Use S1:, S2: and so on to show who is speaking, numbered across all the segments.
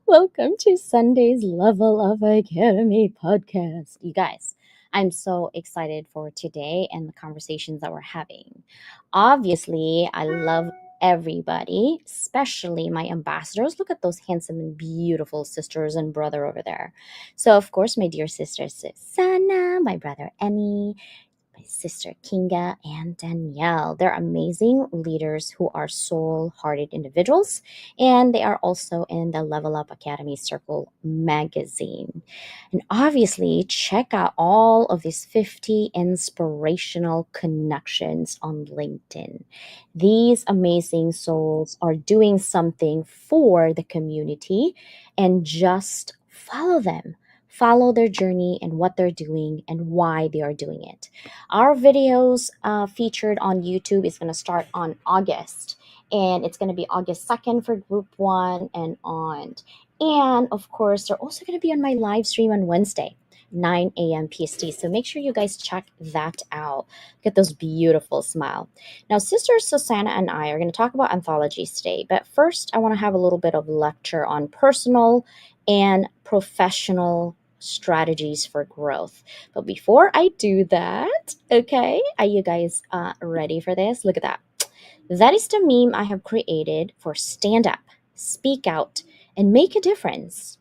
S1: Welcome to Sunday's Level Up Academy podcast. You guys, I'm so excited for today and the conversations that we're having. Obviously, I love everybody, especially my ambassadors. Look at those handsome and beautiful sisters and brother over there. So, of course, my dear sister Susanna, my brother Emmy, my sister Kinga, and Danielle. They're amazing leaders who are soul hearted individuals, and they are also in the Level Up Academy Circle magazine. And obviously, check out all of these 50 inspirational connections on LinkedIn. These amazing souls are doing something for the community, and just follow them. Follow their journey and what they're doing and why they are doing it. Our videos featured on YouTube is going to start on August, and it's going to be August 2nd for group one and on. And of course, they're also going to be on my live stream on Wednesday, 9 a.m. PST. So make sure you guys check that out. Get those beautiful smile. Now, Sister Susanna and I are going to talk about anthologies today. But first, I want to have a little bit of lecture on personal and professional strategies for growth. But before I do that, okay, are you guys ready for this? Look at that. That is the meme I have created for stand up, speak out, and make a difference.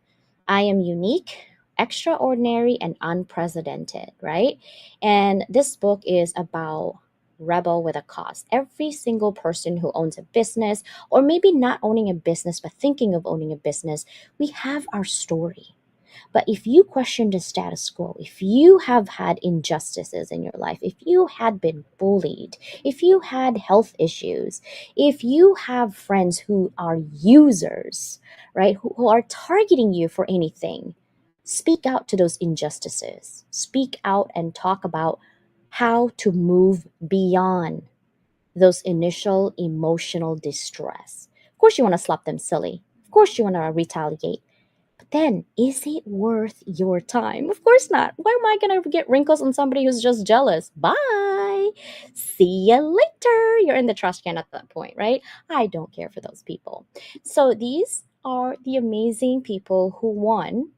S1: I am unique, extraordinary, and unprecedented, right? And this book is about rebel with a cause. Every single person who owns a business, or maybe not owning a business, but thinking of owning a business, we have our story. But if you question the status quo, if you have had injustices in your life, if you had been bullied, if you had health issues, if you have friends who are users, right, who are targeting you for anything, speak out to those injustices. Speak out and talk about how to move beyond those initial emotional distress. Of course, you want to slap them silly. Of course, you want to retaliate. But then, is it worth your time? Of course not. Why am I going to get wrinkles on somebody who's just jealous? Bye. See you later. You're in the trash can at that point, right? I don't care for those people. So, these are the amazing people who won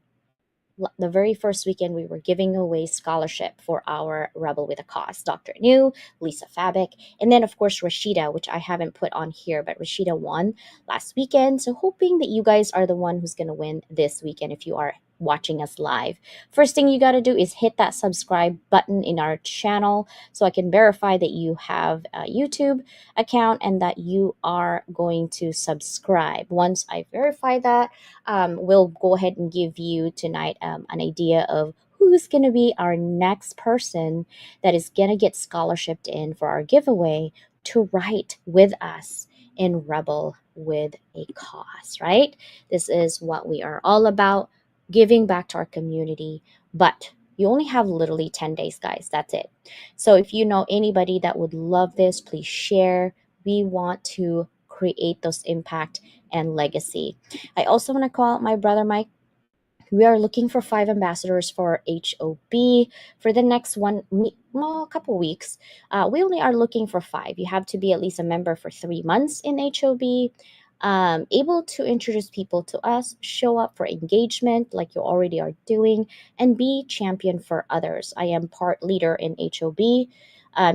S1: the very first weekend. We were giving away scholarship for our Rebel with a Cause. Dr. New, Lisa Fabic, and then of course Rashida, which I haven't put on here, but Rashida won last weekend. So hoping that you guys are the one who's going to win this weekend if you are watching us live. First thing you got to do is hit that subscribe button in our channel so I can verify that you have a YouTube account and that you are going to subscribe. Once I verify that, we'll go ahead and give you tonight an idea of who's going to be our next person that is going to get scholarshiped in for our giveaway to write with us in Rebel with a Cause, right? This is what we are all about, giving back to our community. But you only have literally 10 days, guys. That's it. So if you know anybody that would love this, please share. We want to create those impact and legacy. I also want to call out my brother Mike. We are looking for 5 ambassadors for HOB for the next couple weeks. We only are looking for 5. You have to be at least a member for 3 months in HOB. Able to introduce people to us, show up for engagement like you already are doing, and be champion for others. I am part leader in HOB.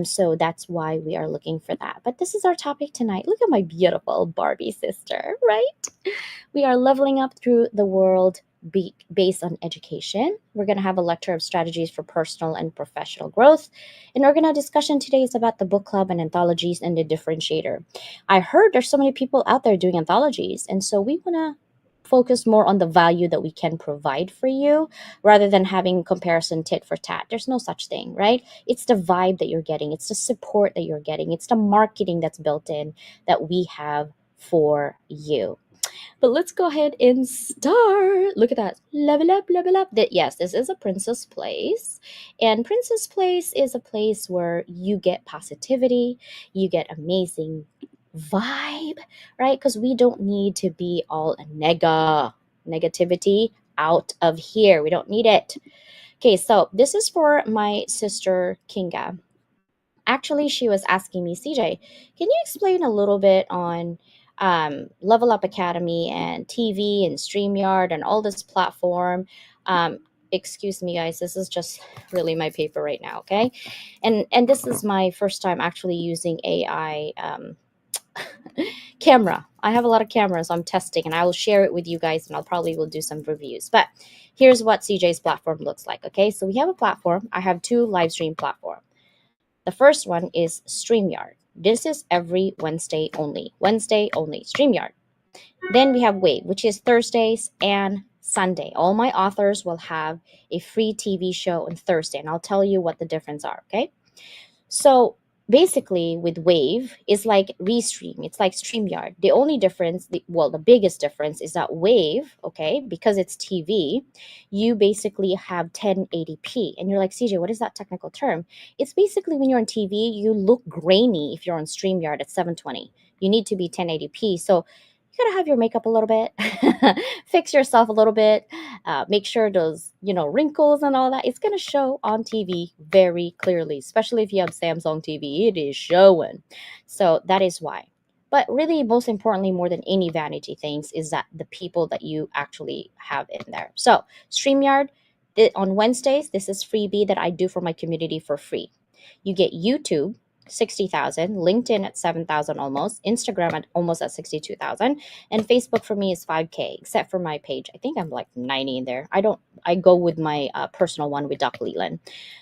S1: So that's why we are looking for that. But this is our topic tonight. Look at my beautiful Barbie sister, right? We are leveling up through the world based on education. We're going to have a lecture of strategies for personal and professional growth. And our discussion today is about the book club and anthologies and the differentiator. I heard there's so many people out there doing anthologies, and so we want to focus more on the value that we can provide for you rather than having comparison tit for tat. There's no such thing, right? It's the vibe that you're getting, it's the support that you're getting, it's the marketing that's built in that we have for you. But let's go ahead and start. Look at that. Level up, level up. Yes, this is a Princess Place. And Princess Place is a place where you get positivity, you get amazing vibe, right? Because we don't need to be all negativity out of here. We don't need it. Okay, so this is for my sister Kinga. Actually, she was asking me, CJ, can you explain a little bit on Level Up Academy and TV and StreamYard and all this platform. Um, excuse me, guys. This is just really my paper right now, okay? And this is my first time actually using AI camera. I have a lot of cameras I'm testing, and I will share it with you guys, and I'll probably will do some reviews. But here's what CJ's platform looks like. Okay, so we have a platform. I have two live stream platforms. The first one is StreamYard. This is every Wednesday only. Wednesday only, StreamYard. Then we have Wave, which is Thursdays and Sunday. All my authors will have a free TV show on Thursday, and I'll tell you what the difference are, okay? So basically, with Wave, it's like Restream. It's like StreamYard. The only difference, the biggest difference is that Wave, okay, because it's TV, you basically have 1080p. And you're like, CJ, what is that technical term? It's basically when you're on TV, you look grainy if you're on StreamYard at 720. You need to be 1080p. So you gotta have your makeup a little bit, fix yourself a little bit, make sure those wrinkles and all that, it's going to show on TV very clearly, especially if you have Samsung TV. It is showing. So that is why. But really, most importantly, more than any vanity things, is that the people that you actually have in there. So StreamYard, on Wednesdays, this is freebie that I do for my community for free. You get YouTube 60,000, LinkedIn at 7,000 almost, Instagram at almost at 62,000, and Facebook for me is 5K, except for my page. I think I'm like 90 in there. I go with my personal one with Doc Leland.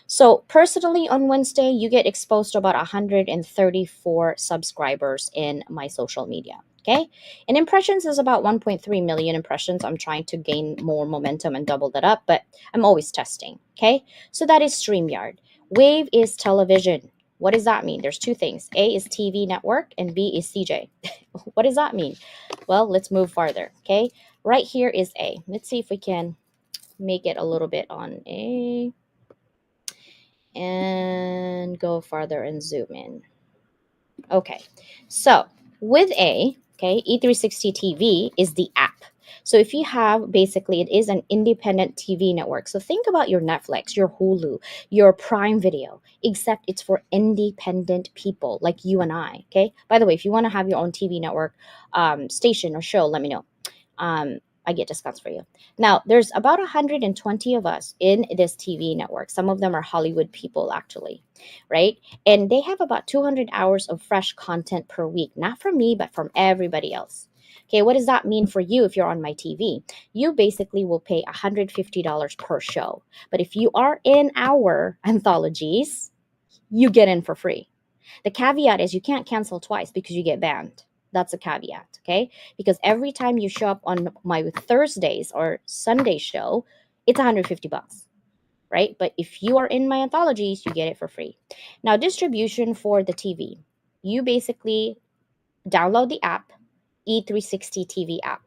S1: So personally on Wednesday, you get exposed to about 134 subscribers in my social media. Okay. And impressions is about 1.3 million impressions. I'm trying to gain more momentum and double that up, but I'm always testing. Okay. So that is StreamYard. Wave is television. What does that mean? There's two things. A is TV network and B is CJ. What does that mean? Well, let's move farther. Okay. Right here is A. Let's see if we can make it a little bit on A and go farther and zoom in. Okay. So with A, okay, E360 TV is the app. So if you have, basically, it is an independent TV network. So think about your Netflix, your Hulu, your Prime Video, except it's for independent people like you and I. Okay. By the way, if you want to have your own TV network station or show, let me know. I get discounts for you. Now, there's about 120 of us in this TV network. Some of them are Hollywood people, actually, right? And they have about 200 hours of fresh content per week, not from me, but from everybody else. Okay, what does that mean for you if you're on my TV? You basically will pay $150 per show. But if you are in our anthologies, you get in for free. The caveat is you can't cancel twice because you get banned. That's a caveat, okay? Because every time you show up on my Thursdays or Sunday show, it's 150 bucks, right? But if you are in my anthologies, you get it for free. Now, distribution for the TV. You basically download the app, E360 TV app.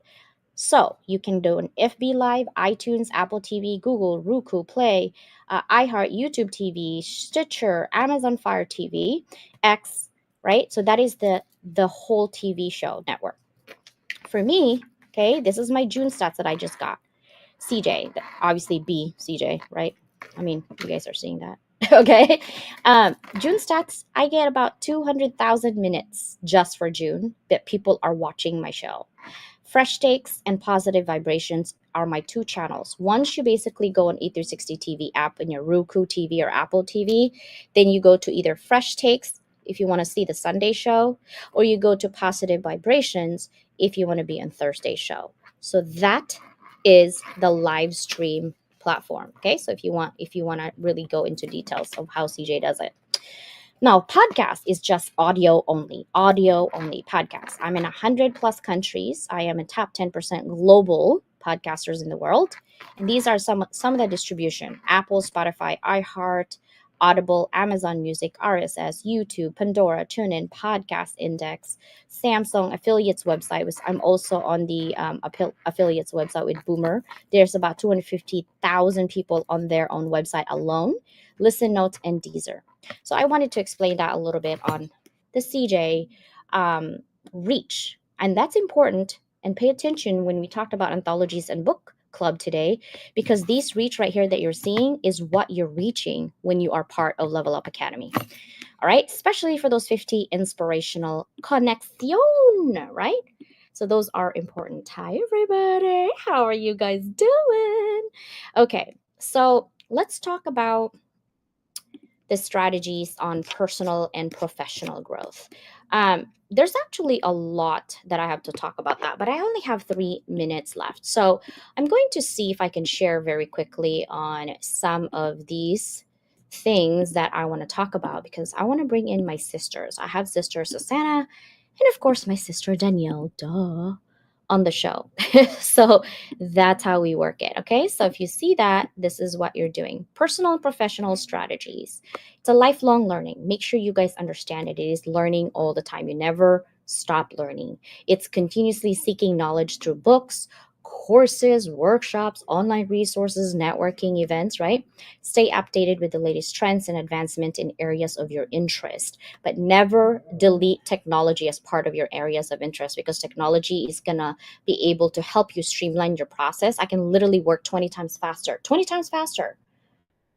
S1: So you can do an FB Live, iTunes, Apple TV, Google, Roku, Play, iHeart, YouTube TV, Stitcher, Amazon Fire TV, X, right? So that is the whole TV show network. For me, okay, this is my June stats that I just got. CJ, obviously B, CJ, right? I mean, you guys are seeing that. Okay. June stats, I get about 200,000 minutes just for June that people are watching my show. Fresh Takes and Positive Vibrations are my two channels. Once you basically go on E360 TV app in your Roku TV or Apple TV, then you go to either Fresh Takes if you want to see the Sunday show, or you go to Positive Vibrations if you want to be on Thursday show. So that is the live stream platform. Okay, so if you want to really go into details of how CJ does it. Now, podcast is just audio only podcast. I'm in 100 plus countries. I am a top 10% global podcasters in the world. And these are some of the distribution: Apple, Spotify, iHeart, Audible, Amazon Music, RSS, YouTube, Pandora, TuneIn, Podcast Index, Samsung affiliates website. I'm also on the affiliates website with Boomer. There's about 250,000 people on their own website alone. Listen Notes and Deezer. So I wanted to explain that a little bit on the CJ reach. And that's important. And pay attention when we talked about anthologies and book club today, because these reach right here that you're seeing is what you're reaching when you are part of Level Up Academy. All right, especially for those 50 inspirational connection, right? So those are important. Hi, everybody. How are you guys doing? Okay, so let's talk about the strategies on personal and professional growth. There's actually a lot that I have to talk about that, but I only have 3 minutes left. So I'm going to see if I can share very quickly on some of these things that I want to talk about because I want to bring in my sisters. I have sister Susanna and, of course, my sister Danielle, duh, on the show. So that's how we work it. Okay. So if you see that, this is what you're doing personal and professional strategies. It's a lifelong learning. Make sure you guys understand it. It is learning all the time. You never stop learning. It's continuously seeking knowledge through books, courses, workshops, online resources, networking events, right? Stay updated with the latest trends and advancement in areas of your interest, but never delete technology as part of your areas of interest because technology is going to be able to help you streamline your process. I can literally work 20 times faster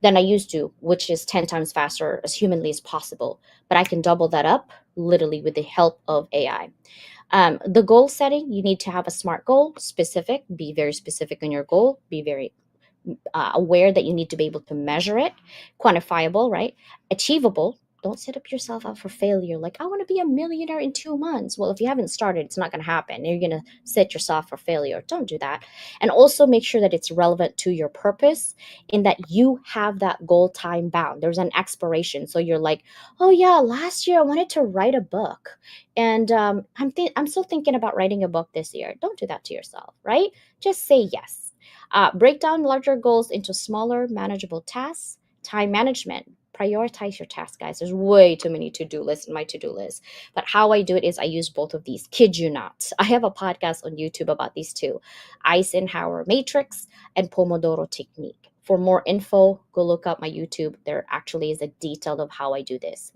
S1: than I used to, which is 10 times faster as humanly as possible. But I can double that up literally with the help of AI. The goal setting, you need to have a smart goal, specific, be very specific on your goal, be very aware that you need to be able to measure it, quantifiable, right? Achievable. Don't set up yourself up for failure. Like, I want to be a millionaire in 2 months. Well, if you haven't started, it's not going to happen. You're going to set yourself for failure. Don't do that. And also make sure that it's relevant to your purpose in that you have that goal time bound. There's an expiration. So you're like, oh, yeah, last year I wanted to write a book. And I'm still thinking about writing a book this year. Don't do that to yourself, right? Just say yes. Break down larger goals into smaller, manageable tasks. Time management. Prioritize your tasks, guys. There's way too many to-do lists in my to-do list. But how I do it is I use both of these. Kid you not. I have a podcast on YouTube about these two: Eisenhower Matrix and Pomodoro Technique. For more info, go look up my YouTube. There actually is a detail of how I do this.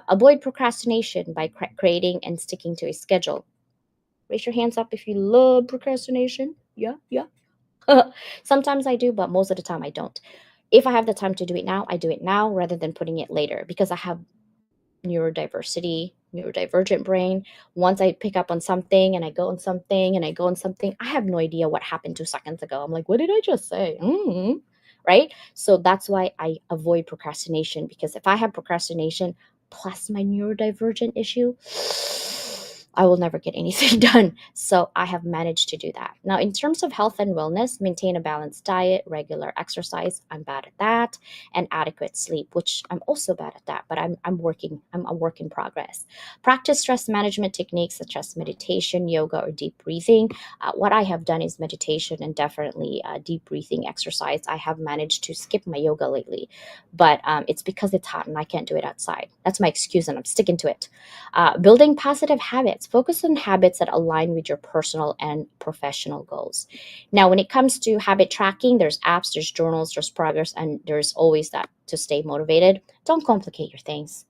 S1: Avoid procrastination by creating and sticking to a schedule. Raise your hands up if you love procrastination. Yeah, yeah. Sometimes I do, but most of the time I don't. If I have the time to do it now, I do it now rather than putting it later because I have neurodivergent brain. Once I pick up on something and I go on something and I go on something, I have no idea what happened 2 seconds ago. I'm like, what did I just say? Right? So that's why I avoid procrastination because if I have procrastination plus my neurodivergent issue, I will never get anything done. So I have managed to do that. Now, in terms of health and wellness, maintain a balanced diet, regular exercise. I'm bad at that, and adequate sleep, which I'm also bad at that. But I'm working. I'm a work in progress. Practice stress management techniques such as meditation, yoga, or deep breathing. What I have done is meditation and definitely deep breathing exercise. I have managed to skip my yoga lately, but it's because it's hot and I can't do it outside. That's my excuse, and I'm sticking to it. Building positive habits. Focus on habits that align with your personal and professional goals. Now, when it comes to habit tracking, there's apps, there's journals, there's progress, and there's always that to stay motivated. Don't complicate your things.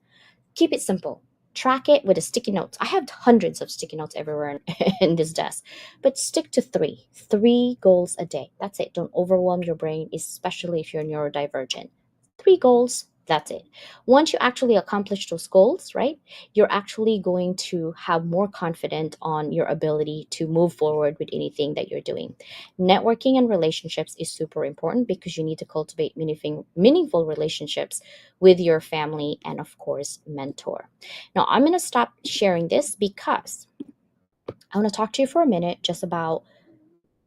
S1: Keep it simple. Track it with a sticky notes. I have hundreds of sticky notes everywhere in this desk, but stick to three goals a day. That's it. Don't overwhelm your brain, especially if you're neurodivergent. 3 goals, that's it. Once you actually accomplish those goals, right, you're actually going to have more confidence on your ability to move forward with anything that you're doing. Networking and relationships is super important because you need to cultivate meaningful relationships with your family and, of course, mentor. Now, I'm going to stop sharing this because I want to talk to you for a minute just about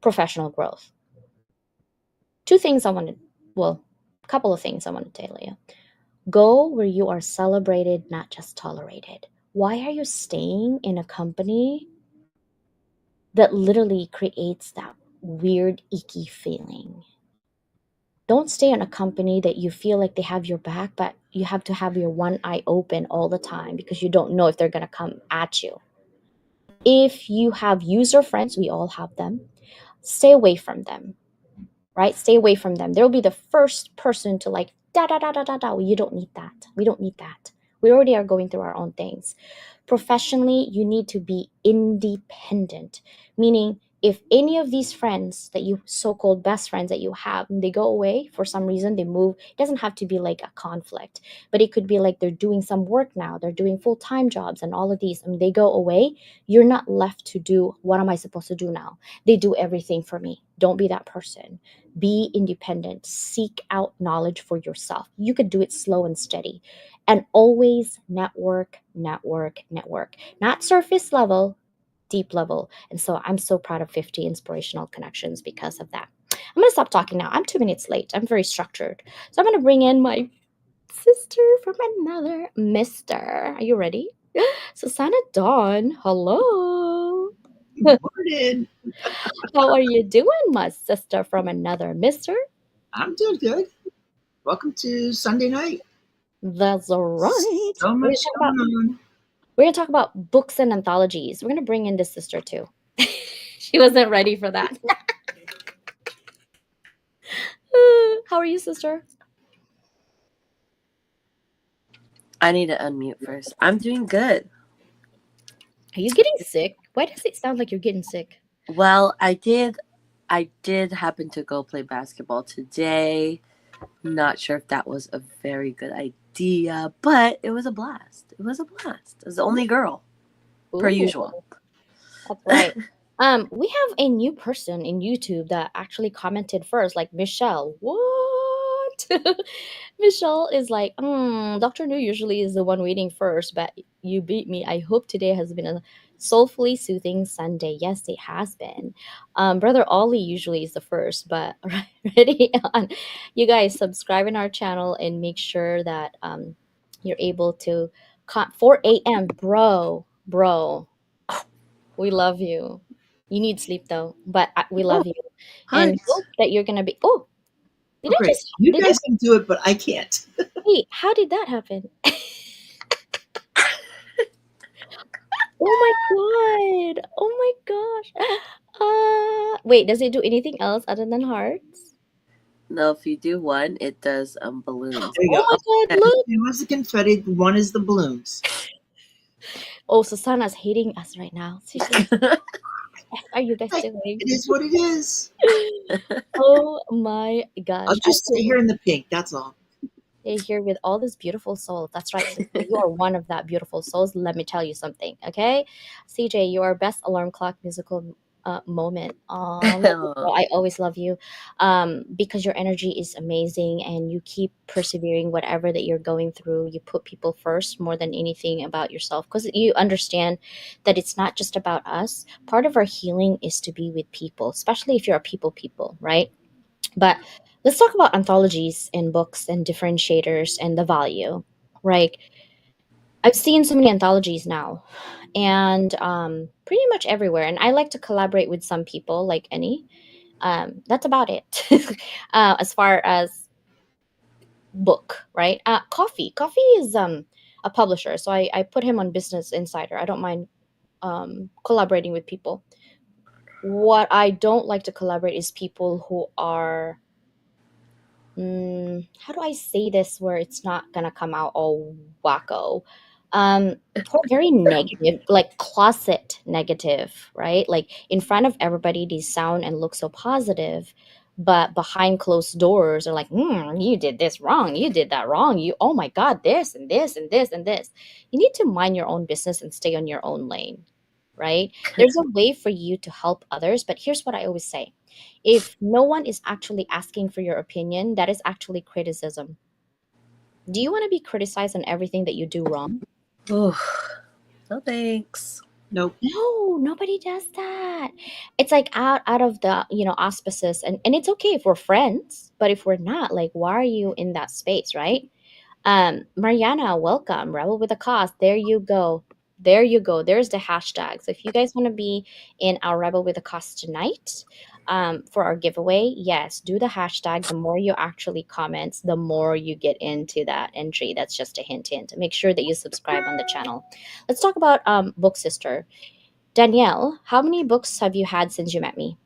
S1: professional growth. A couple of things I want to tell you. Go where you are celebrated, not just tolerated. Why are you staying in a company that literally creates that weird, icky feeling? Don't stay in a company that you feel like they have your back, but you have to have your one eye open all the time because you don't know if they're going to come at you. If you have user friends, we all have them, stay away from them, right? Stay away from them. They'll be the first person to like, da da da da da da. Well, you don't need that. We don't need that. We already are going through our own things. Professionally, you need to be independent, meaning if any of these friends that you so-called best friends that you have, they go away for some reason, they move, it doesn't have to be like a conflict, but it could be like they're doing some work now, they're doing full-time jobs and all of these, and they go away, you're not left to do what am I supposed to do now. They do everything for me. Don't be that person. Be independent. Seek out knowledge for yourself. You could do it slow and steady. And always network, network, network. Not surface level, deep level. And so I'm so proud of 50 inspirational connections because of that. I'm going to stop talking now. I'm 2 minutes late. I'm very structured. So I'm going to bring in my sister from another mister. Are you ready? Susanna Dawn, hello.
S2: Morning.
S1: How are you doing, my sister from another mister?
S2: I'm doing good. Welcome to Sunday night.
S1: That's right.
S2: So
S1: We're gonna
S2: much
S1: talk
S2: going
S1: about
S2: on.
S1: we're gonna talk about books and anthologies. We're gonna bring in this sister too. She wasn't ready for that. How are you, sister?
S3: I need to unmute first. I'm doing good.
S1: Are you getting sick? Why does it sound like you're getting sick?
S3: Well, I did happen to go play basketball today. Not sure if that was a very good idea, but it was a blast. It was a blast. I was the only girl, per
S1: Ooh,
S3: usual.
S1: that's right. We have a new person in YouTube that actually commented first, like Michelle. What? Michelle is like, Dr. New usually is the one waiting first, but you beat me. I hope today has been a soulfully soothing Sunday. Yes, it has been. Brother Ollie usually is the first, but ready on. You guys subscribe in our channel and make sure that you're able to 4 a.m. Bro, we love you. You need sleep though, but we
S3: Oh,
S1: love you and
S3: hugs.
S1: hope that you're gonna be. Oh,
S2: Oh, great. You
S1: did I
S2: guys can do it, but I can't.
S1: wait? How did that happen? Oh my god! Oh my gosh! Wait. Does it do anything else other than hearts?
S3: No, if you do one, it does balloons.
S2: There you
S1: Oh
S2: go.
S1: my god!
S3: Okay.
S1: Look.
S2: Two is the confetti, one is the balloons.
S1: Oh, Susanna's hating us right now. She's like, "What are you guys
S2: Hey,
S1: doing?"
S2: it is what it is.
S1: Oh my
S2: I'll
S1: gosh! I
S2: just sit here in the pink. That's all.
S1: stay here with all this beautiful soul. That's right, sister. You are one of that beautiful souls. Let me tell you something, okay? CJ, you are best alarm clock musical moment. Love you, girl. I always love you because your energy is amazing and you keep persevering whatever that you're going through. You put people first more than anything about yourself because you understand that it's not just about us. Part of our healing is to be with people, especially if you're a people, right? But let's talk about anthologies and books and differentiators and the value. Right. I've seen so many anthologies now and pretty much everywhere. And I like to collaborate with some people, like any. That's about it. As far as book, right? Coffee is a publisher. So I put him on Business Insider. I don't mind collaborating with people. What I don't like to collaborate is people who are how do I say this where it's not gonna come out all wacko? Who are very negative, like closet negative, right? Like in front of everybody, they sound and look so positive, but behind closed doors, are like, you did this wrong, you did that wrong, you, oh my God, this and this and this and this. You need to mind your own business and stay on your own lane, right? There's a way for you to help others, but here's what I always say: if no one is actually asking for your opinion, that is actually criticism. Do you want to be criticized on everything that you do wrong?
S3: Ooh, no thanks.
S2: Nope.
S1: No, nobody does that. It's like out of the, auspices, and it's okay if we're friends, but if we're not, like, why are you in that space, right? Mariana, welcome. Rebel with a cause. There you go. There you go. There's the hashtag. So if you guys want to be in our Rebel with a cause tonight, for our giveaway, yes, do the hashtag. The more you actually comment, the more you get into that entry. That's just a hint, hint. Make sure that you subscribe on the channel. Let's talk about book sister. Danielle, how many books have you had since you met me?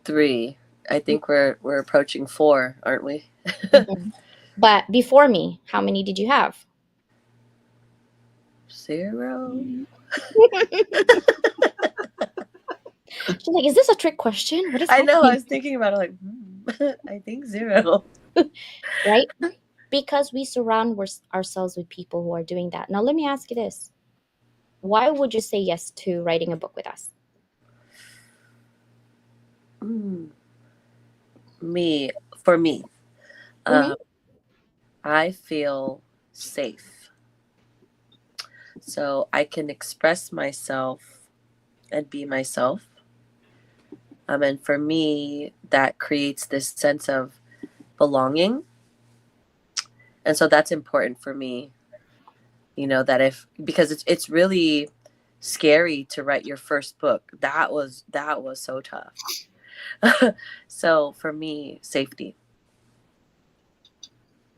S3: 3. I think we're approaching 4, aren't we?
S1: Mhm. But before me, how many did you have?
S3: 0.
S1: She's like, is this a trick question? What is
S3: I know. I
S1: happening?
S3: was thinking about it, I think 0.
S1: Right? Because we surround ourselves with people who are doing that. Now, let me ask you this. Why would you say yes to writing a book with us?
S3: Mm. For me,
S1: Mm-hmm.
S3: um, I feel safe. So I can express myself and be myself. And for me, that creates this sense of belonging. And so that's important for me, that because it's really scary to write your first book. That was so tough. So for me, safety.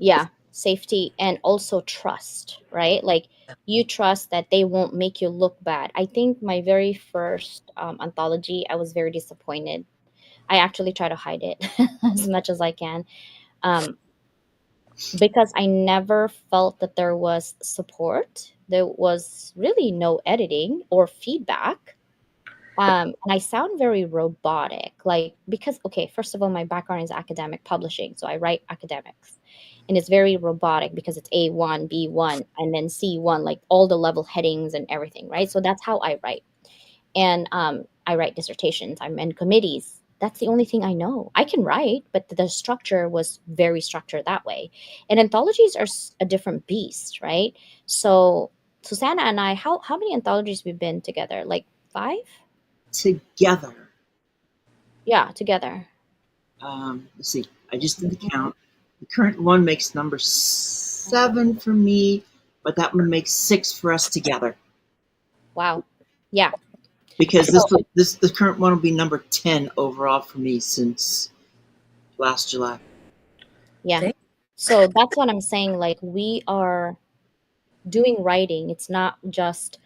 S1: Yeah, safety and also trust, right? Like you trust that they won't make you look bad. I think my very first anthology, I was very disappointed. I actually try to hide it as much as I can, um, because I never felt that there was support. There was really no editing or feedback. And I sound very robotic, like because okay, first of all, my background is academic publishing, so I write academics, and it's very robotic because it's A1, B1, and then C1, like all the level headings and everything, right? So that's how I write, and I write dissertations. I'm in committees. That's the only thing I know. I can write, but the structure was very structured that way. And anthologies are a different beast, right? So Susanna and I, how many anthologies we've been together? Like five?
S2: Together.
S1: Yeah, together.
S2: Let's see. I just did the count. The current one makes number 7 for me, but that one makes 6 for us together.
S1: Wow. Yeah.
S2: Because
S1: So
S2: the current one will be number 10 overall for me since last July.
S1: yeah.
S3: Thank-
S1: So that's what I'm saying. Like we are doing writing. It's not just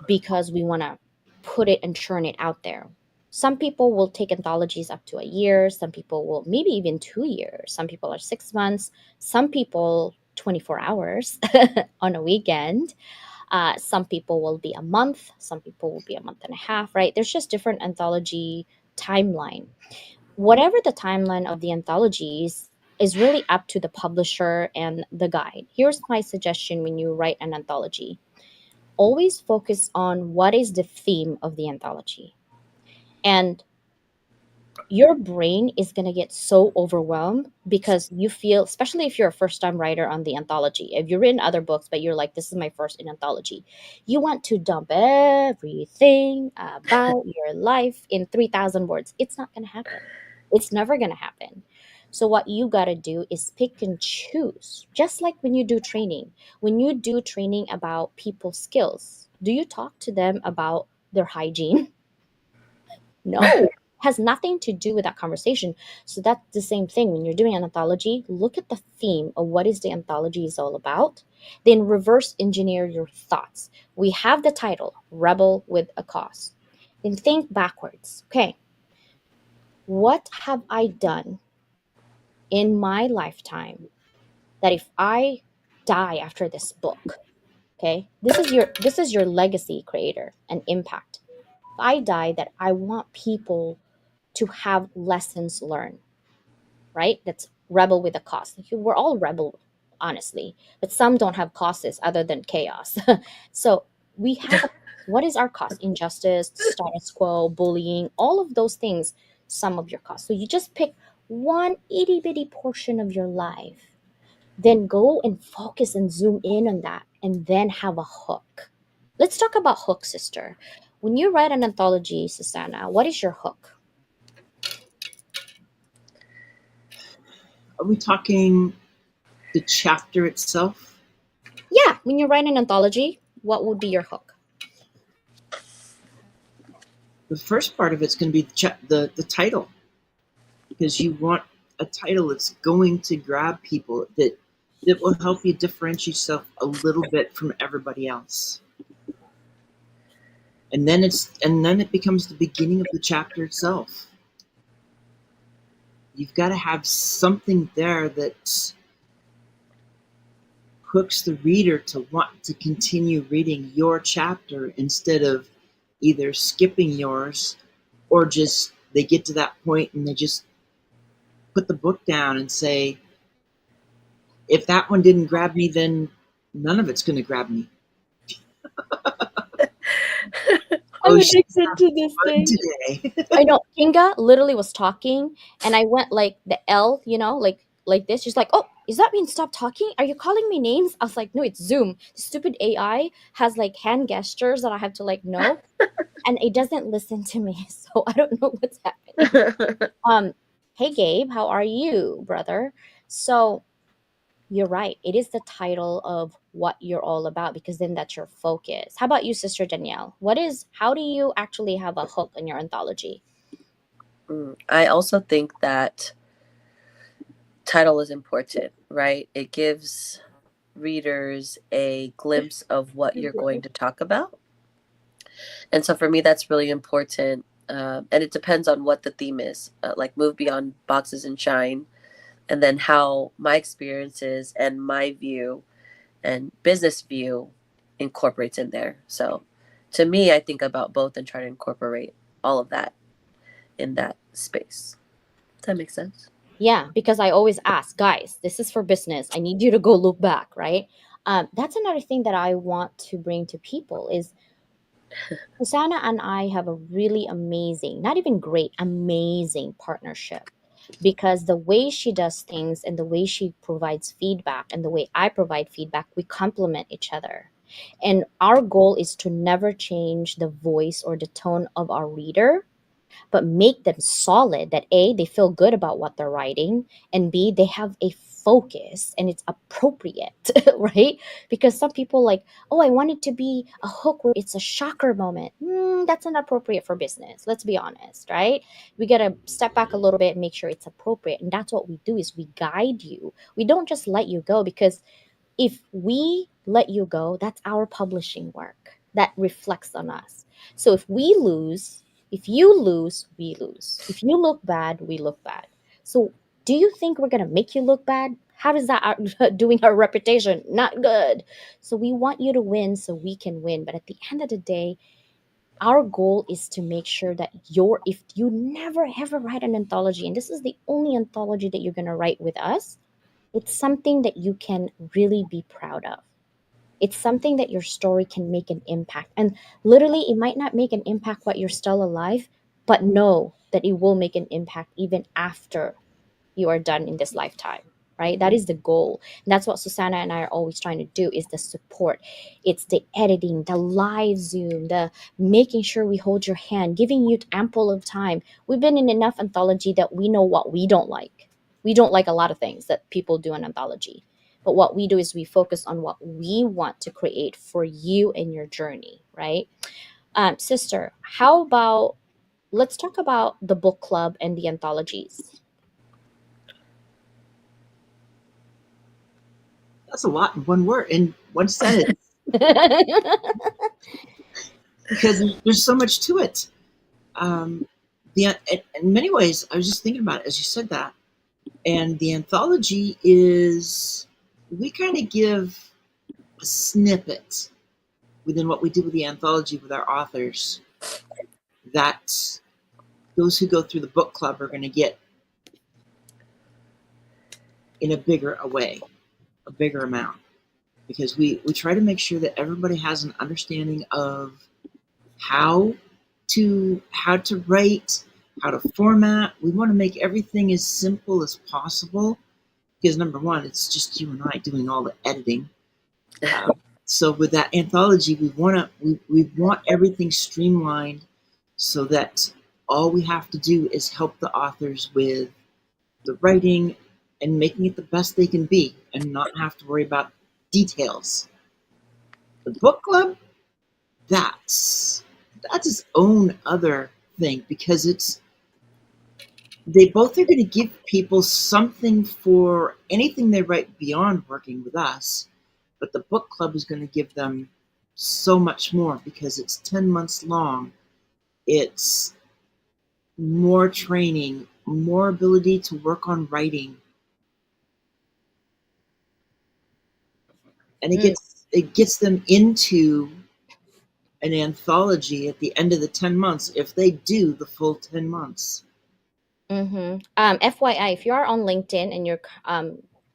S1: because we want to put it and churn it out there. Some people will take anthologies up to a year. Some people will maybe even 2 years. Some people are 6 months. Some people 24 hours on a weekend. Some people will be a month. Some people will be a month and a half, right? There's just different anthology timeline. Whatever the timeline of the anthologies is really up to the publisher and the guide. Here's my suggestion when you write an anthology: always focus on what is the theme of the anthology. And your brain is going to get so overwhelmed because you feel, especially if you're a first time writer on the anthology, if you've written other books but you're like, this is my first in anthology, you want to dump everything about your life in 3,000 words. It's not going to happen. It's never going to happen. So what you got to do is pick and choose, just like when you do training. When you do training about people's skills, do you talk to them about their hygiene? No, has nothing to do with that conversation. So that's the same thing when you're doing an anthology. Look at the theme of what is the anthology is all about. Then reverse engineer your thoughts. We have the title, Rebel with a Cause. Then think backwards. Okay, what have I done in my lifetime that if I die after this book, okay, this is your legacy, creator, and impact. If I die, that I want people to have lessons learned, right? That's rebel with a cause. Like, we're all rebel, honestly, but some don't have causes other than chaos. So we have a, what is our cause? Injustice, status quo, bullying, all of those things, some of your cause. So you just pick one itty bitty portion of your life, then go and focus and zoom in on that, and then have a hook. Let's talk about hook, sister. When you write an anthology, Susanna, what is your hook?
S2: Are we talking the chapter itself?
S1: Yeah, when you write an anthology, what would be your hook?
S2: The first part of it's going to be the title, because you want a title that's going to grab people, that will help you differentiate yourself a little bit from everybody else. And then it becomes the beginning of the chapter itself. You've got to have something there that hooks the reader to want to continue reading your chapter instead of either skipping yours or just they get to that point and they just put the book down and say, if that one didn't grab me, then none of it's going to grab me.
S1: I'm
S2: Oh, she's
S1: addicted
S2: having
S1: to this
S2: fun
S1: thing.
S2: today.
S1: I know Kinga literally was talking, and I went like the L, like this. She's like, "Oh, does that mean stop talking? Are you calling me names?" I was like, "No, it's Zoom. The stupid AI has like hand gestures that I have to like know, and it doesn't listen to me, so I don't know what's happening." Um, hey Gabe, how are you, brother? So you're right. It is the title of what you're all about because then that's your focus. How about you, Sister Danielle? How do you actually have a hook in your anthology?
S3: I also think that title is important, right? It gives readers a glimpse of what you're going to talk about. And so for me, that's really important. And it depends on what the theme is, like move beyond boxes and shine, and then how my experiences and my view and business view incorporates in there. So to me, I think about both and try to incorporate all of that in that space. Does that make sense?
S1: Yeah, because I always ask, guys, this is for business. I need you to go look back, right? That's another thing that I want to bring to people is Hosanna and I have a really amazing, not even great, amazing partnership because the way she does things and the way she provides feedback and the way I provide feedback, we complement each other. And our goal is to never change the voice or the tone of our reader, but make them solid that A, they feel good about what they're writing, and B, they have a focus and it's appropriate, right? Because some people like, oh, I want it to be a hook where it's a shocker moment. That's not appropriate for business. Let's be honest, right? We got to step back a little bit and make sure it's appropriate. And that's what we do is we guide you. We don't just let you go because if we let you go, that's our publishing work that reflects on us. So if you lose, we lose. If you look bad, we look bad. So do you think we're going to make you look bad? How does that doing our reputation? Not good. So we want you to win so we can win. But at the end of the day, our goal is to make sure that if you never ever write an anthology, and this is the only anthology that you're going to write with us, it's something that you can really be proud of. It's something that your story can make an impact. And literally, it might not make an impact while you're still alive, but know that it will make an impact even after you are done in this lifetime, right? That is the goal. And that's what Susanna and I are always trying to do is the support. It's the editing, the live Zoom, the making sure we hold your hand, giving you ample of time. We've been in enough anthology that we know what we don't like. We don't like a lot of things that people do in anthology. But what we do is we focus on what we want to create for you and your journey, right? Sister, how about let's talk about the book club and the anthologies.
S2: That's a lot in one word, in one sentence, because there's so much to it. Um, in many ways, I was just thinking about it as you said that. And the anthology is, we kind of give a snippet within what we do with the anthology with our authors that those who go through the book club are going to get in a bigger way, a bigger amount. Because we try to make sure that everybody has an understanding of how to write, how to format. We want to make everything as simple as possible because number one, it's just you and I doing all the editing. So with that anthology, we want everything streamlined so that all we have to do is help the authors with the writing and making it the best they can be and not have to worry about details. The book club, that's its own other thing because they both are going to give people something for anything they write beyond working with us, but the book club is going to give them so much more because it's 10 months long. It's more training, more ability to work on writing, and it gets them into an anthology at the end of the 10 months if they do the full 10 months.
S1: FYI, if you are on LinkedIn and you're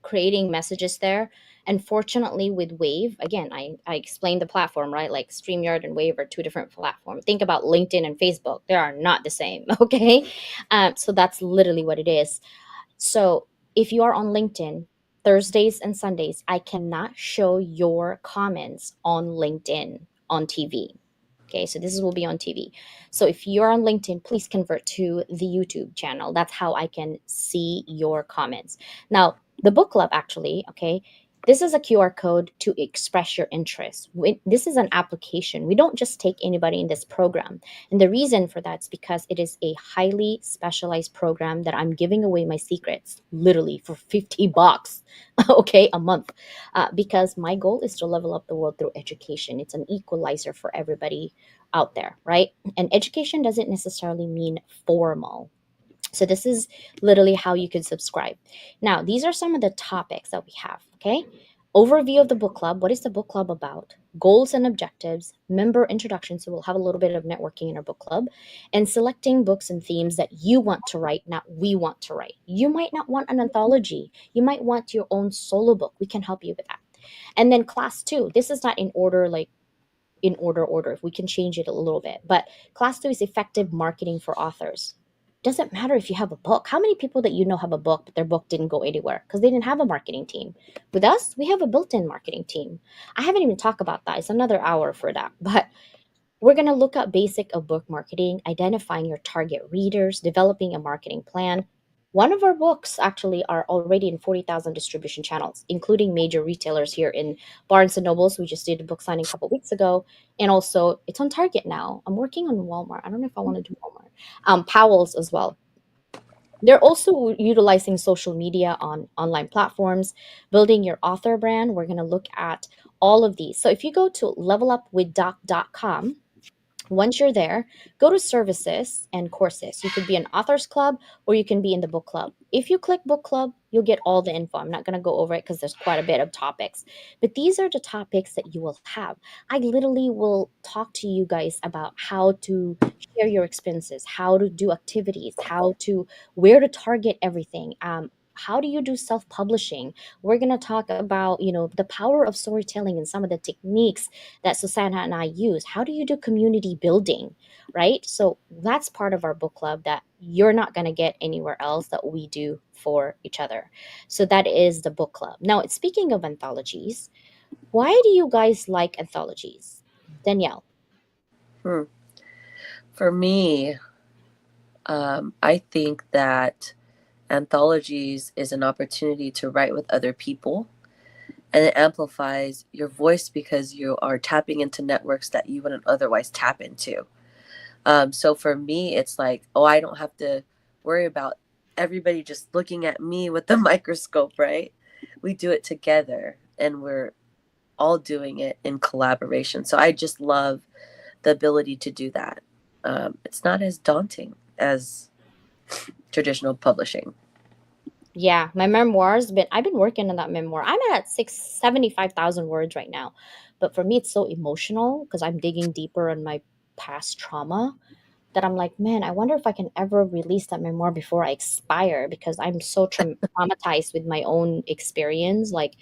S1: creating messages there, unfortunately with Wave, again, I explained the platform, right? Like StreamYard and Wave are two different platforms. Think about LinkedIn and Facebook. They are not the same, okay? So that's literally what it is. So if you are on LinkedIn, Thursdays and Sundays, I cannot show your comments on LinkedIn on TV. Okay, so this will be on TV. So if you're on LinkedIn, please convert to the YouTube channel. That's how I can see your comments. Now, the book club actually, okay, this is a QR code to express your interest. This is an application. We don't just take anybody in this program. And the reason for that is because it is a highly specialized program that I'm giving away my secrets literally for $50, okay, a month. Because my goal is to level up the world through education. It's an equalizer for everybody out there, right? And education doesn't necessarily mean formal. So this is literally how you can subscribe. Now, these are some of the topics that we have, okay? Overview of the book club. What is the book club about? Goals and objectives, member introduction. So we'll have a little bit of networking in our book club, and selecting books and themes that you want to write, not we want to write. You might not want an anthology. You might want your own solo book. We can help you with that. And then class 2. This is not in order, like in order if we can change it a little bit, but class 2 is effective marketing for authors. Doesn't matter if you have a book. How many people that you know have a book but their book didn't go anywhere because they didn't have a marketing team? With us, we have a built-in marketing team. I haven't even talked about that. It's another hour for that. But we're going to look at basic of book marketing, identifying your target readers, developing a marketing plan. One of our books actually are already in 40,000 distribution channels, including major retailers here in Barnes and Nobles. We just did a book signing a couple weeks ago. And also it's on Target now. I'm working on Walmart. I don't know if I want to do Walmart. Powell's as well. They're also utilizing social media on online platforms, building your author brand. We're going to look at all of these. So if you go to levelupwithdoc.com, once you're there, go to services and courses. You could be an authors club or you can be in the book club. If you click book club, you'll get all the info. I'm not going to go over it because there's quite a bit of topics, but these are the topics that you will have. I literally will talk to you guys about how to share your expenses, how to do activities, how to where to target everything. How do you do self-publishing? We're going to talk about, the power of storytelling and some of the techniques that Susanna and I use. How do you do community building, right? So that's part of our book club that you're not going to get anywhere else that we do for each other. So that is the book club. Now, speaking of anthologies, why do you guys like anthologies? Danielle.
S3: For me, I think that anthologies is an opportunity to write with other people, and it amplifies your voice because you are tapping into networks that you wouldn't otherwise tap into. So for me, it's like, oh, I don't have to worry about everybody just looking at me with the microscope, right? We do it together and we're all doing it in collaboration. So I just love the ability to do that. It's not as daunting as traditional publishing.
S1: Yeah, my memoirs, but I've been working on that memoir. I'm at 675,000 words right now. But for me, it's so emotional because I'm digging deeper on my past trauma that I'm like, man, I wonder if I can ever release that memoir before I expire because I'm so traumatized with my own experience. Like,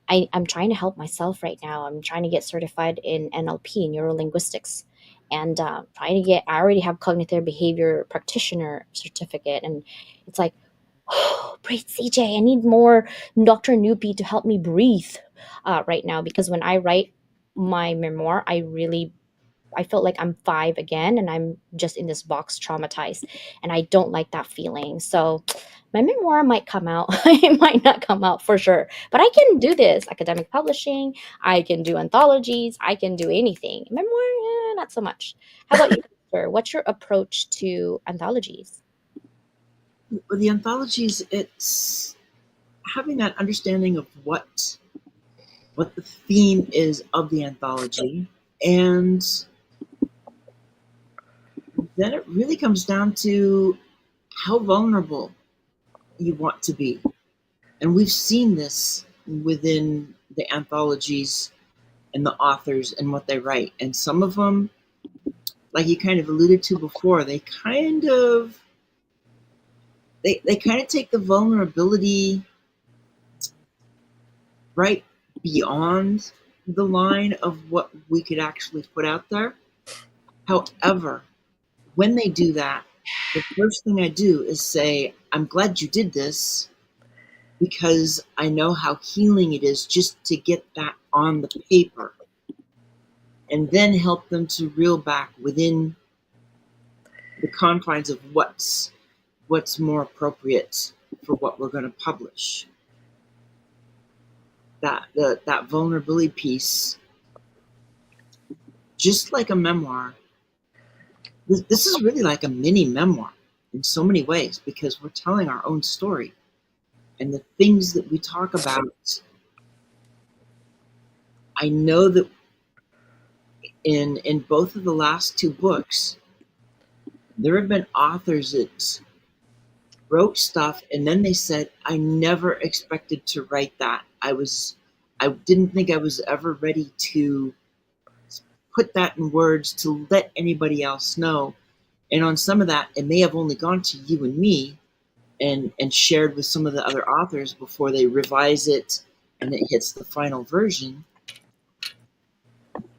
S1: I'm trying to help myself right now. I'm trying to get certified in NLP, neuro linguistics, and trying to get. I already have cognitive behavior practitioner certificate, and it's like, oh, breathe, CJ. I need more Dr. Nupi to help me breathe right now because when I write my memoir, I felt like I'm 5 again and I'm just in this box traumatized and I don't like that feeling. So my memoir might come out. It might not come out for sure. But I can do this academic publishing. I can do anthologies. I can do anything. Memoir, not so much. How about you, sir? What's your approach to anthologies?
S2: With the anthologies, it's having that understanding of what the theme is of the anthology, and then it really comes down to how vulnerable you want to be. And we've seen this within the anthologies and the authors and what they write. And some of them, like you kind of alluded to before, they kind of take the vulnerability right beyond the line of what we could actually put out there. However, when they do that, the first thing I do is say, I'm glad you did this because I know how healing it is just to get that on the paper, and then help them to reel back within the confines of what's more appropriate for what we're going to publish. That vulnerability piece, just like a memoir, this is really like a mini memoir in so many ways, because we're telling our own story, and the things that we talk about. I know that in both of the last two books, there have been authors that wrote stuff and then they said, I never expected to write that. I didn't think I was ever ready to put that in words to let anybody else know. And on some of that, it may have only gone to you and me, and shared with some of the other authors before they revise it and it hits the final version.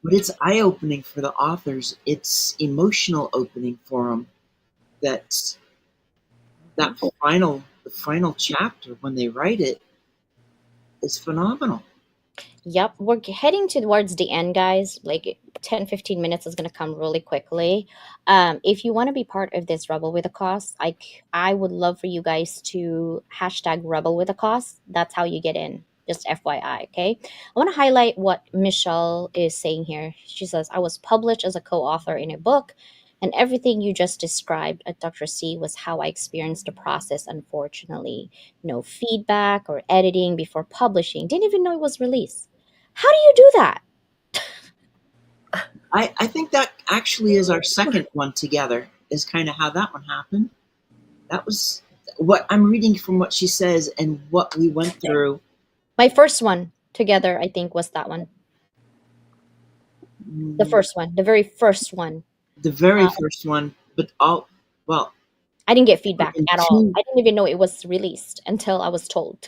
S2: But it's eye-opening for the authors. It's emotional opening for them. That the final chapter when they write it is phenomenal.
S1: Yep, we're heading towards the end, guys. Like 10, 15 minutes is going to come really quickly. If you want to be part of this Rebel with a Cause, I would love for you guys to hashtag Rebel with a Cause. That's how you get in. Just FYI, okay? I want to highlight what Michelle is saying here. She says, I was published as a co author in a book, and everything you just described at Dr. C was how I experienced the process, unfortunately. No feedback or editing before publishing. Didn't even know it was released. How do you do that?
S2: I think that actually is our second one together, is kind of how that one happened. That was what I'm reading from what she says and what we went through.
S1: My first one together, I think, was that one. The
S2: Mm,
S1: first one, the very first one.
S2: the very
S1: Uh,
S2: first one, but all, well,
S1: I didn't get feedback
S2: in
S1: at all.
S2: two,
S1: I didn't even know it was released until I was told.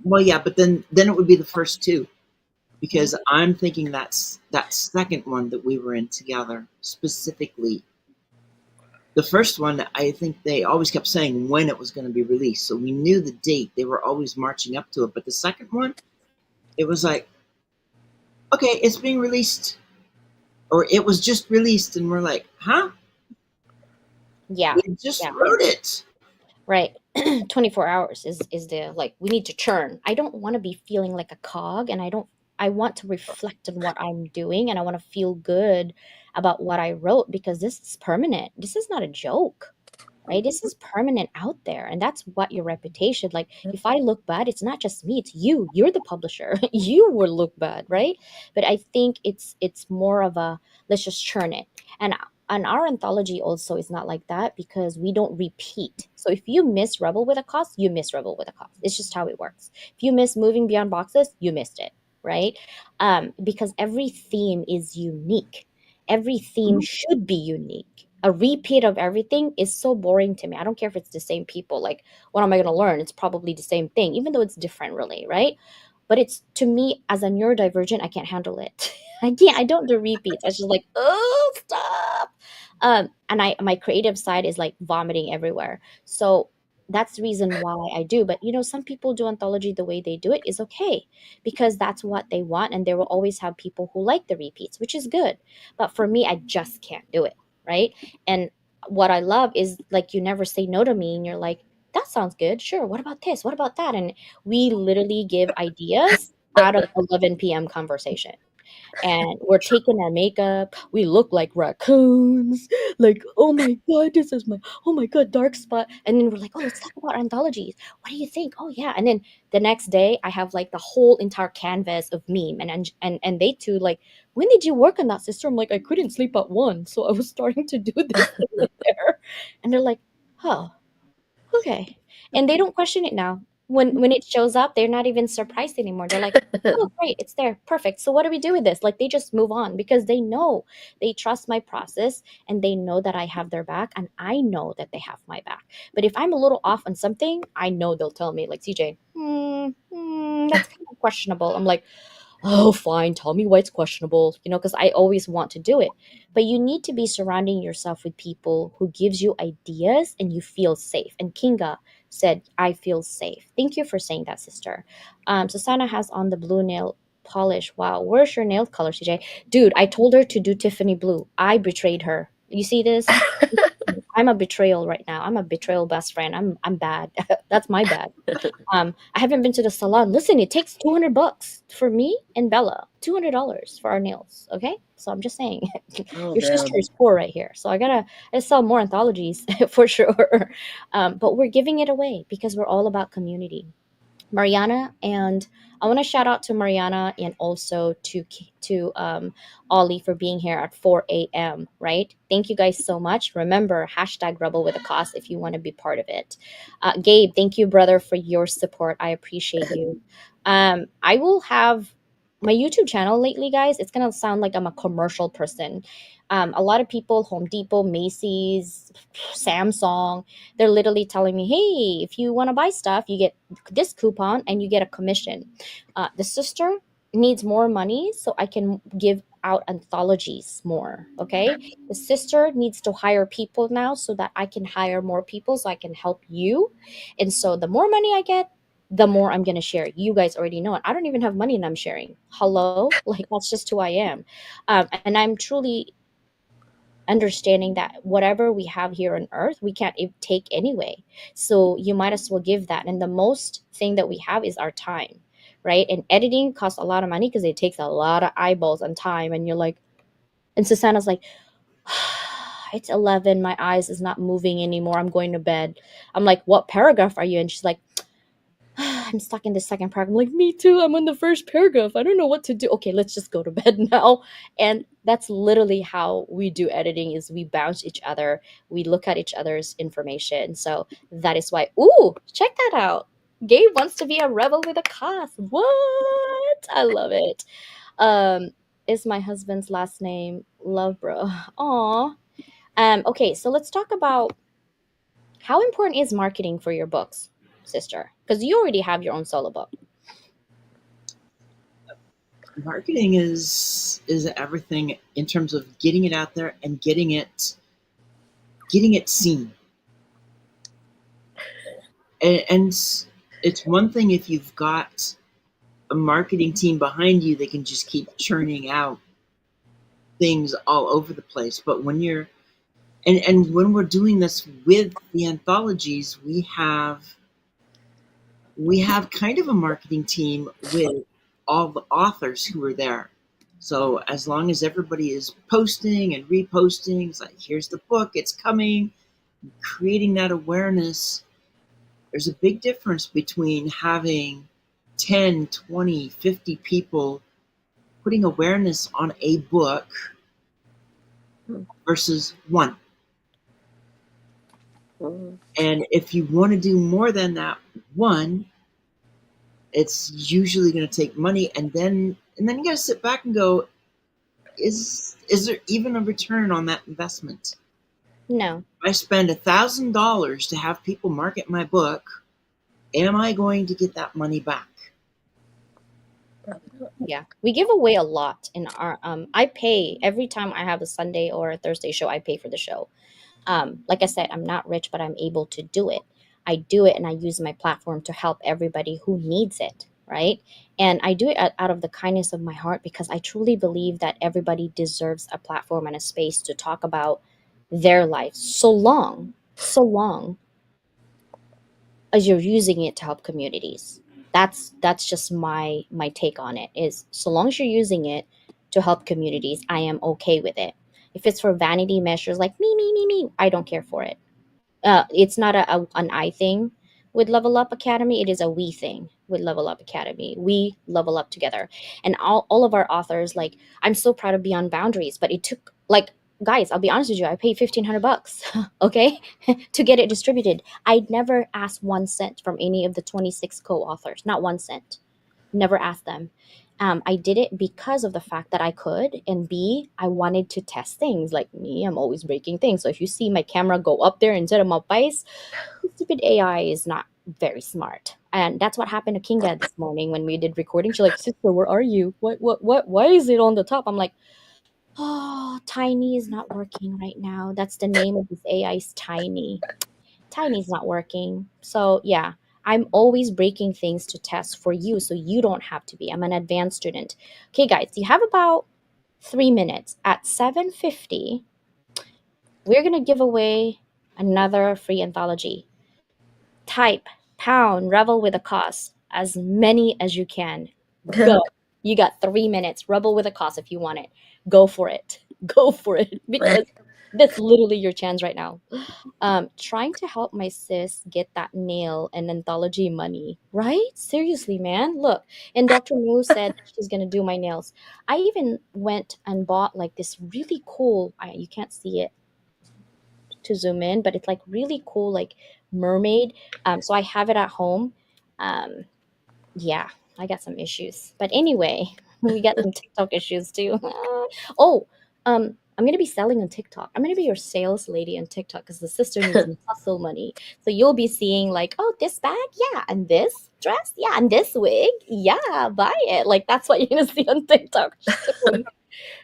S2: well, yeah, but then it would be the first two,
S1: Mhm.
S2: because I'm thinking that's that second one that we were in together specifically. The first one, I think they always kept saying when it was going to be released, so we knew the date. They were always marching up to it. But the second one, it was like, okay, it's being released, or it was just released, and we're like, huh?
S1: Yeah,
S2: We just
S1: yeah,
S2: wrote it.
S1: right. 24 hours is the like we need to churn. I don't want to be feeling like a cog, and I want to reflect on what I'm doing, and I want to feel good about what I wrote because this is permanent. This is not a joke. Right, this is permanent out there, and that's what your reputation, like if I look bad, it's not just me, it's you're the publisher. You will look bad, right? But I think it's more of a let's just churn it. And our anthology also is not like that because we don't repeat. So if you miss Rebel with a Cause, you miss Rebel with a Cause. It's just how it works. If you miss Moving Beyond Boxes, you missed it, right? Because every theme is unique. Every theme should be unique. A repeat of everything is so boring to me. I don't care if it's the same people. Like, what am I going to learn? It's probably the same thing, even though it's different, really, right? But it's to me as a neurodivergent, I can't handle it. I can't. I don't do repeats. I just like, oh, stop. And my creative side is like vomiting everywhere. So that's the reason why I do. But some people do anthology the way they do it is okay because that's what they want, and they will always have people who like the repeats, which is good. But for me, I just can't do it, right? And what I love is like you never say no to me, and you're like, that sounds good. Sure. What about this? What about that? And we literally give ideas out of 11 p.m. conversation, and we're taking our makeup. We look like raccoons. Like, oh my god, this is my oh my god, dark spot. And then we're like, oh, let's talk about anthologies. What do you think? Oh yeah. And then the next day, I have like the whole entire canvas of meme, and they too like, when did you work on that, sister? I'm like, I couldn't sleep at one, so I was starting to do this thing there. And they're like, oh, okay. And they don't question it now. when it shows up, they're not even surprised anymore. They're like, "Oh, great, it's there. Perfect. So what do we do with this?" Like they just move on because they know, they trust my process, and they know that I have their back, and I know that they have my back. But if I'm a little off on something, I know they'll tell me like, "CJ, that's kind of questionable." I'm like, "Oh, fine. Tell me why it's questionable," because I always want to do it. But you need to be surrounding yourself with people who gives you ideas and you feel safe. And Kinga said, "I feel safe." Thank you for saying that, sister. Susanna has on the blue nail polish. Wow, where's your nail color, CJ? Dude, I told her to do Tiffany blue. I betrayed her. You see this? I'm a betrayal right now. I'm a betrayal best friend. I'm bad. That's my bad. I haven't been to the salon. Listen, it takes $200 for me and Bella. $200 for our nails. Okay, so I'm just saying,
S3: Oh
S1: your sister
S3: damn.
S1: is poor right here. So I sell more anthologies for sure. But we're giving it away because we're all about community. Mariana, and I want to shout out to Mariana and also to Ollie for being here at 4 a.m. Right? Thank you guys so much. Remember, hashtag Rebel with a Cause if you want to be part of it. Gabe, thank you, brother, for your support. I appreciate you. I will have my YouTube channel lately, guys. It's gonna sound like I'm a commercial person. A lot of people, Home Depot, Macy's, Samsung, they're literally telling me, "Hey, if you want to buy stuff, you get this coupon and you get a commission." The sister needs more money so I can give out anthologies more. Okay. The sister needs to hire people now so that I can hire more people so I can help you. And so the more money I get, the more I'm going to share. You guys already know it. I don't even have money and I'm sharing. Hello? Like, that's just who I am. And I'm truly understanding that whatever we have here on earth we can't take anyway, so you might as well give that. And the most thing that we have is our time, right? And editing costs a lot of money because it takes a lot of eyeballs and time, and you're like, and Susanna's like, "It's 11, my eyes is not moving anymore, I'm going to bed." I'm like, "What paragraph are you in?" She's like, "I'm stuck in the second paragraph." I'm like, "Me too. I'm on the first paragraph. I don't know what to do." "Okay, let's just go to bed now." And that's literally how we do editing, is we bounce each other. We look at each other's information. So that is why, ooh, check that out. Gabe wants to be a rebel with a cause. What? I love it. Um, is my husband's last name Love Bro. Aw. Okay, so let's talk about how important is marketing for your books, sister? Because you already have your own solo book.
S2: Marketing is everything in terms of getting it out there and getting it seen. And it's one thing if you've got a marketing team behind you that can just keep churning out things all over the place. But when you're and when we're doing this with the anthologies, we have kind of a marketing team with all the authors who are there. So as long as everybody is posting and reposting, it's like, here's the book, it's coming, creating that awareness. There's a big difference between having 10, 20, 50 people putting awareness on a book versus one.
S3: Mm.
S2: And if you want to do more than that one, it's usually going to take money, and then you got to sit back and go, is there even a return on that investment?
S1: No.
S2: If I spend $1,000 to have people market my book, am I going to get that money back?
S3: Probably not.
S1: Yeah, we give away a lot in our I pay every time I have a Sunday or a Thursday show. I pay for the show. Like I said, I'm not rich, but I'm able to do it. I do it and I use my platform to help everybody who needs it, right? And I do it out of the kindness of my heart because I truly believe that everybody deserves a platform and a space to talk about their life, so long as you're using it to help communities. That's just my take on it, is so long as you're using it to help communities, I am okay with it. If it's for vanity measures like me, I don't care for it. It's not an I thing with Level Up Academy. It is a we thing with Level Up Academy. We level up together. And all of our authors, like, I'm so proud of Beyond Boundaries, but it took like guys, I'll be honest with you, I paid $1,500, okay, to get it distributed. I'd never asked 1 cent from any of the 26 co-authors, not 1 cent. Never asked them. I did it because of the fact that I could, and B, I wanted to test things. Like me, I'm always breaking things. So if you see my camera go up there instead of my face, stupid AI is not very smart. And that's what happened to Kinga this morning when we did recording. She's like, "Sister, where are you? What? Why is it on the top?" I'm like, "Oh, Tiny is not working right now. That's the name of this AI is Tiny. Tiny's not working." So yeah, I'm always breaking things to test for you so you don't have to be. I'm an advanced student. Okay, guys, you have about 3 minutes. At 7:50, we're gonna give away another free anthology. Type pound rebel with a cause as many as you can. Go. You got 3 minutes. Rebel with a cause if you want it. Go for it. Go for it because that's literally your chance right now. Trying to help my sis get that nail and anthology money, right? Seriously, man. Look, and Dr. Moo said that she's gonna do my nails. I even went and bought like this really cool. You can't see it to zoom in, but it's like really cool, like mermaid. So I have it at home. Um, yeah, I got some issues, but anyway, we got some TikTok issues too. Oh, I'm gonna be selling on TikTok. I'm gonna be your sales lady on TikTok because the sister needs some hustle money. So you'll be seeing like, oh, this bag, yeah, and this dress, yeah, and this wig, yeah, buy it. Like that's what you're gonna see on TikTok soon.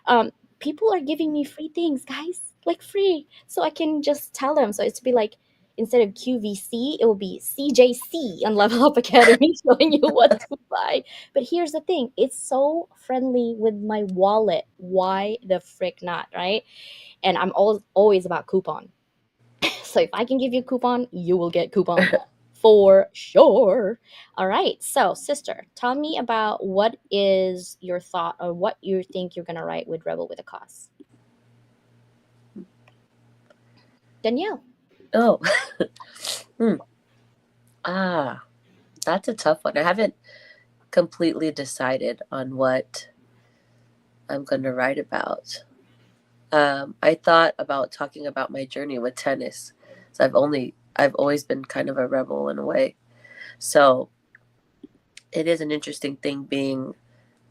S1: um People are giving me free things, guys, like free, so I can just tell them. So it's to be like, instead of QVC, it will be CJC on Level Up Academy, showing you what to buy. But here's the thing, it's so friendly with my wallet. Why the frick not, right? And I'm always about coupon. So if I can give you a coupon, you will get coupon for sure. All right. So, sister, tell me about what is your thought or what you think you're gonna write with Rebel with a Cause. Danielle.
S3: Oh. Ah, that's a tough one. I haven't completely decided on what I'm going to write about. I thought about talking about my journey with tennis. So I've always been kind of a rebel in a way. So it is an interesting thing being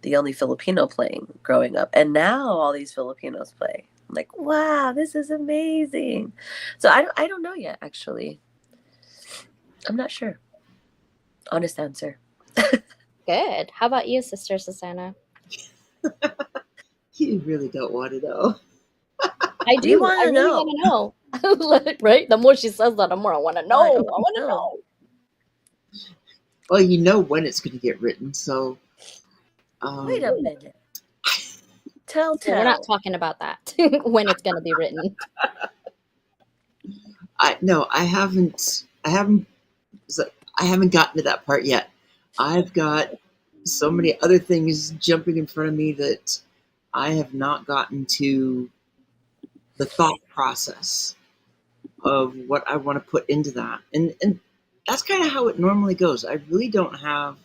S3: the only Filipino playing growing up. And now all these Filipinos play. I'm like, wow, this is amazing. So I don't know yet, actually. I'm not sure. Honest answer.
S1: Good. How about you, Sister Susanna?
S2: You really don't want to know.
S1: I
S3: Do you
S1: do.
S3: want
S1: I
S3: to
S1: really
S3: know?
S1: want to know. Right? The more she says that, the more I want to know.
S3: I
S1: I
S3: want
S1: want
S3: to
S1: to
S3: know.
S1: know.
S2: Well, you know when it's going to get written, so
S3: Wait a minute.
S1: Well, we're not
S3: Tell.
S1: talking about that when it's going to be written.
S2: I haven't. I haven't gotten to that part yet. I've got so many other things jumping in front of me that I have not gotten to the thought process of what I want to put into that. And that's kind of how it normally goes. I really don't have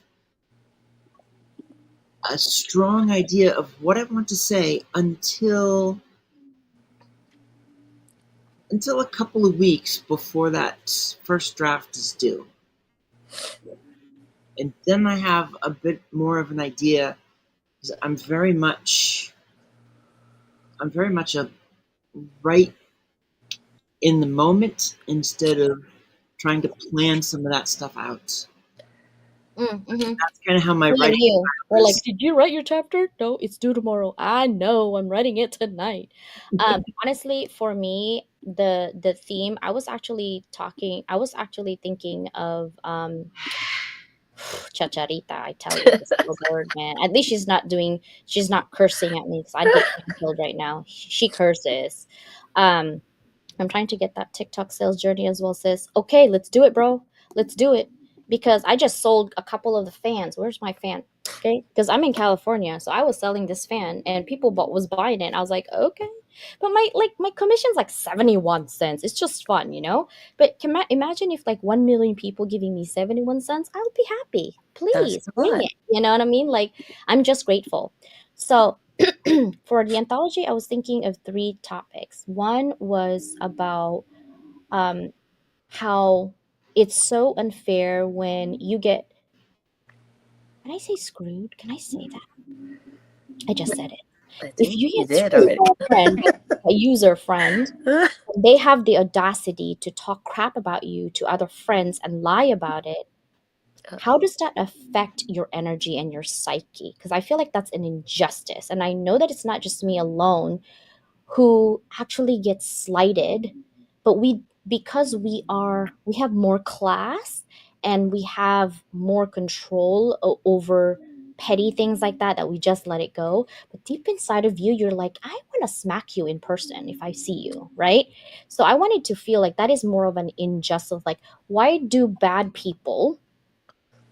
S2: a strong idea of what I want to say until a couple of weeks before that first draft is due. And then I have a bit more of an idea. I'm very much a right in the moment instead of trying to plan some of that stuff out.
S1: Mm-hmm.
S2: That's kind of how my
S1: Me and
S2: writing
S1: you. We're like,
S2: is.
S1: did you write your chapter? No, it's due tomorrow. I know, I'm writing it tonight. Honestly, for me, the theme, I was actually thinking of Chacharita. I tell you, this little bird, man. At least she's not cursing at me because I'd get canceled right now. She curses. Um, I'm trying to get that TikTok sales journey as well, sis. Okay, let's do it, bro. Let's do it. Because I just sold a couple of the fans. Where's my fan? Okay, because I'm in California, so I was selling this fan, and people was buying it. I was like, okay, but my commission's like 71 cents. It's just fun, you know. But imagine if like 1 million people giving me 71 cents, I'll be happy.
S3: That's
S1: Please
S3: a
S1: bring
S3: lot.
S1: it. You know what I mean? Like I'm just grateful. So For the anthology, I was thinking of 3 topics. One was about um, how it's so unfair when you get. Can I say screwed? Can I say that? I just said it.
S3: I
S1: If
S3: think
S1: you
S3: you
S1: get
S3: did
S1: screwed
S3: already.
S1: by a friend, a user friend, they have the audacity to talk crap about you to other friends and lie about it. How
S3: Uh-oh.
S1: does that affect your energy and your psyche? Because I feel like that's an injustice. And I know that it's not just me alone who actually gets slighted, but because we have more class and we have more control over petty things like that we just let it go. But deep inside of you, you're like, I want to smack you in person if I see you, right? So I wanted to feel like that is more of an injustice. Like, why do bad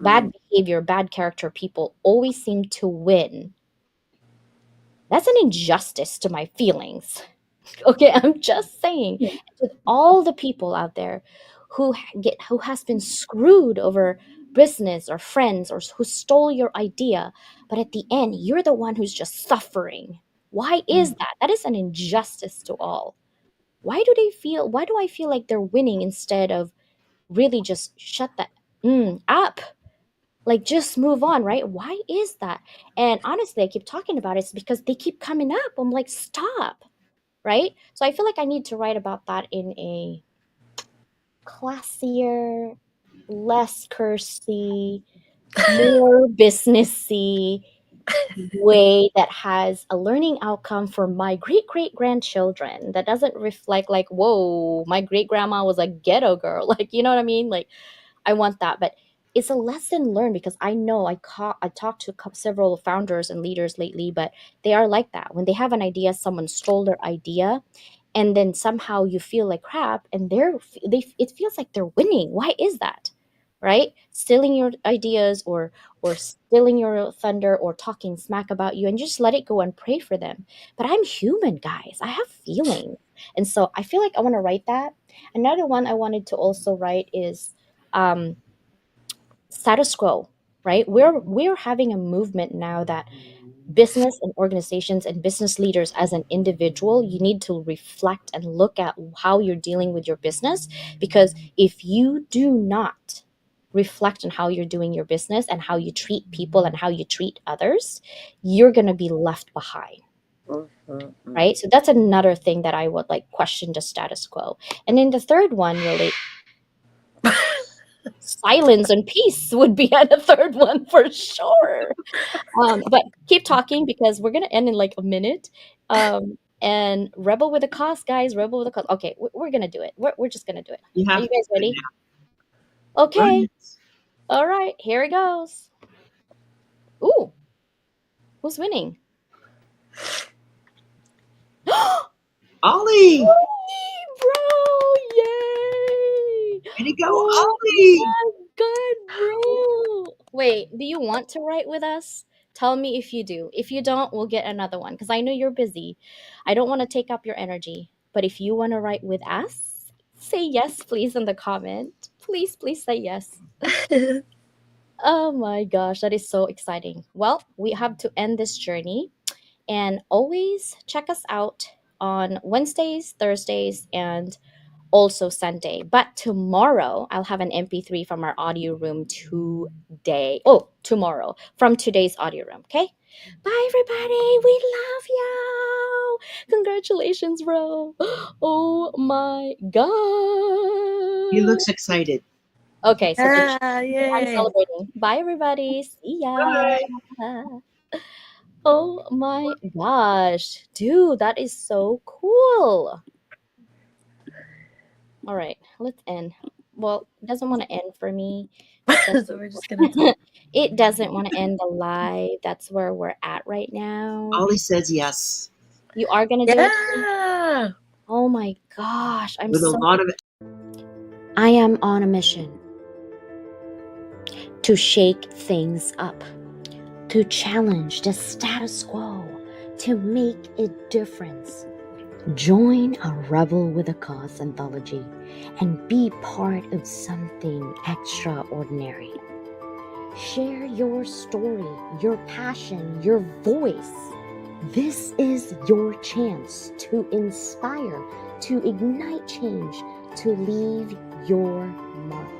S3: Mm.
S1: behavior, bad character people always seem to win? That's an injustice to my feelings. Okay, I'm just saying, with all the people out there who has been screwed over business or friends or who stole your idea, but at the end you're the one who's just suffering. Why is that? That is an injustice to all. Why do I feel like they're winning instead of really just shut that up? Like, just move on, right? Why is that? And honestly, I keep talking about it, it's because they keep coming up. I'm like, stop, right? So I feel like I need to write about that in a classier, less cursy, more businessy way that has a learning outcome for my great great grandchildren that doesn't reflect like, whoa, my great grandma was a ghetto girl. Like, you know what I mean? Like, I want that, but it's a lesson learned because I know I talked to several founders and leaders lately, but they are like that. When they have an idea, someone stole their idea, and then somehow you feel like crap, and it feels like they're winning. Why is that? Right? Stealing your ideas or stealing your thunder or talking smack about you, and just let it go and pray for them. But I'm human, guys. I have feelings, and so I feel like I want to write that. Another one I wanted to also write is um, status quo, right? We're having a movement now that business and organizations and business leaders as an individual, you need to reflect and look at how you're dealing with your business, because if you do not reflect on how you're doing your business and how you treat people and how you treat others, you're going to be left behind.
S3: Mm, mm, mm.
S1: Right, so that's another thing that I would like question the status quo. And then the third one really, silence and peace would be at a third one for sure. But keep talking because we're gonna end in like a minute. And rebel with a cause, guys. Rebel with a cause. Okay, we're gonna do it. We're just gonna do it.
S2: You
S1: Are
S2: have
S1: you
S2: to
S1: guys
S2: do it
S1: ready?
S2: now. Run
S1: Okay.
S2: it.
S1: All right. Here it goes. Ooh, who's winning?
S2: Ollie!
S1: Bro! Yay!
S2: Way to go,
S1: Oh
S2: Ollie!
S1: my god, bro! Wait, do you want to write with us? Tell me if you do. If you don't, we'll get another one because I know you're busy. I don't want to take up your energy. But if you want to write with us, say yes, please, in the comment. Please, please say yes. Oh my gosh, that is so exciting. Well, we have to end this journey. And always check us out on Wednesdays, Thursdays, and also Sunday. But tomorrow, I'll have an MP3 from our audio room today. Oh, tomorrow from today's audio room. Okay. Bye, everybody. We love you. Congratulations, bro. Oh my
S2: He
S1: God.
S2: looks excited.
S1: Okay. So then
S3: Ah,
S1: I'm
S3: yay.
S1: celebrating. Bye, everybody. See ya.
S2: Bye.
S1: Oh my gosh. Dude, that is so cool. All right, let's end. Well, it doesn't want to end for me. It says
S3: So we're just gonna talk.
S1: it doesn't want to end the live. That's where we're at right now.
S2: Ollie says yes.
S1: You are gonna do it?
S3: Yeah.
S1: Oh my gosh,
S2: With a lot of
S1: I am on a mission to shake things up, to challenge the status quo, to make a difference. Join a Rebel with a Cause anthology and be part of something extraordinary. Share your story, your passion, your voice. This is your chance to inspire, to ignite change, to leave your mark.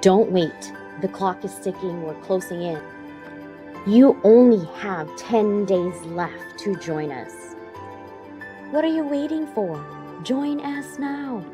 S1: Don't wait. The clock is ticking. We're closing in. You only have 10 days left to join us. What are you waiting for? Join us now.